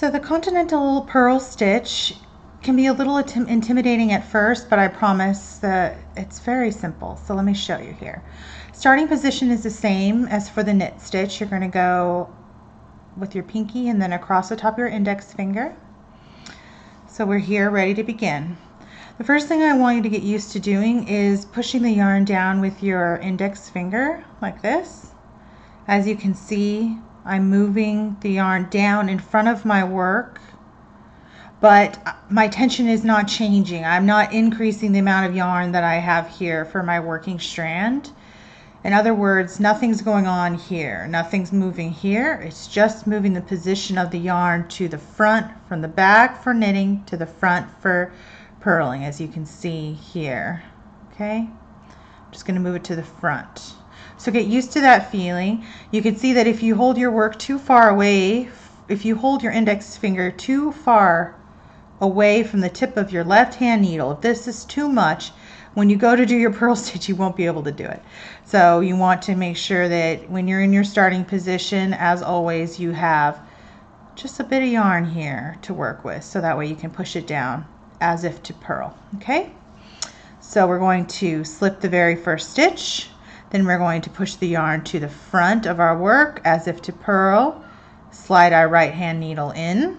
So the Continental purl stitch can be a little intimidating at first, but I promise that it's very simple. So let me show you here. Starting position is the same as for the knit stitch. You're going to go with your pinky and then across the top of your index finger. So we're here ready to begin. The first thing I want you to get used to doing is pushing the yarn down with your index finger like this. As you can see, I'm moving the yarn down in front of my work, but my tension is not changing. I'm not increasing the amount of yarn that I have here for my working strand. In other words, nothing's going on here. Nothing's moving here. It's just moving the position of the yarn to the front, from the back for knitting to the front for purling, as you can see here. Okay? I'm just going to move it to the front. So get used to that feeling. You can see that if you hold your work too far away, if you hold your index finger too far away from the tip of your left hand needle, if this is too much, when you go to do your purl stitch, you won't be able to do it. So you want to make sure that when you're in your starting position, as always, you have just a bit of yarn here to work with, so that way you can push it down as if to purl. Okay? So we're going to slip the very first stitch. Then we're going to push the yarn to the front of our work as if to purl, slide our right hand needle in,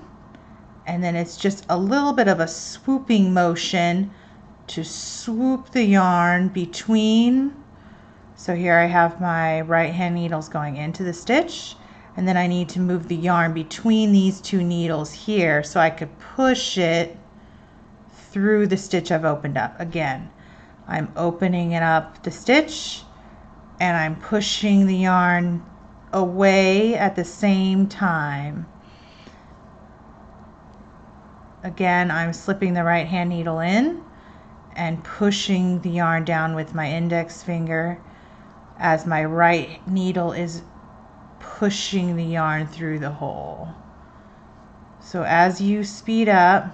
and then it's just a little bit of a swooping motion to swoop the yarn between. So here I have my right hand needles going into the stitch, and then I need to move the yarn between these two needles here so I could push it through the stitch I've opened up. Again, I'm opening it up the stitch and I'm pushing the yarn away at the same time. Again, I'm slipping the right hand needle in and pushing the yarn down with my index finger as my right needle is pushing the yarn through the hole. So as you speed up,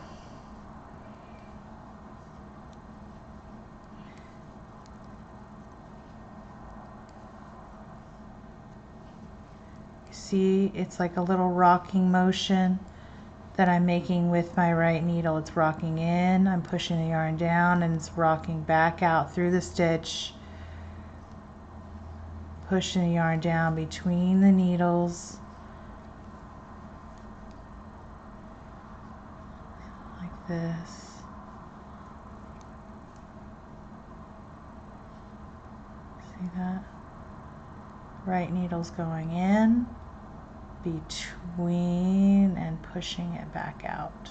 see, it's like a little rocking motion that I'm making with my right needle. It's rocking in, I'm pushing the yarn down, and it's rocking back out through the stitch, pushing the yarn down between the needles like this. See that? Right needle's going in, between, and pushing it back out.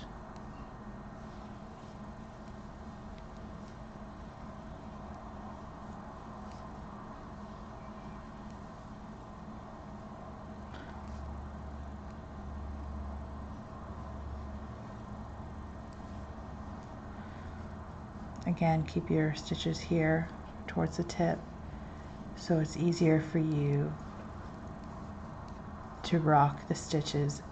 Again, keep your stitches here towards the tip so it's easier for you to rock the stitches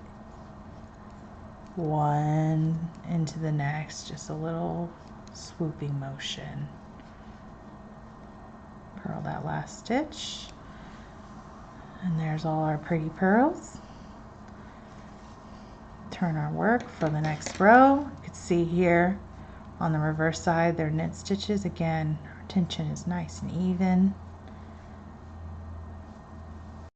one into the next, just a little swooping motion. Purl that last stitch, and there's all our pretty purls. Turn our work for the next row. You can see here on the reverse side they're knit stitches. Again, our tension is nice and even.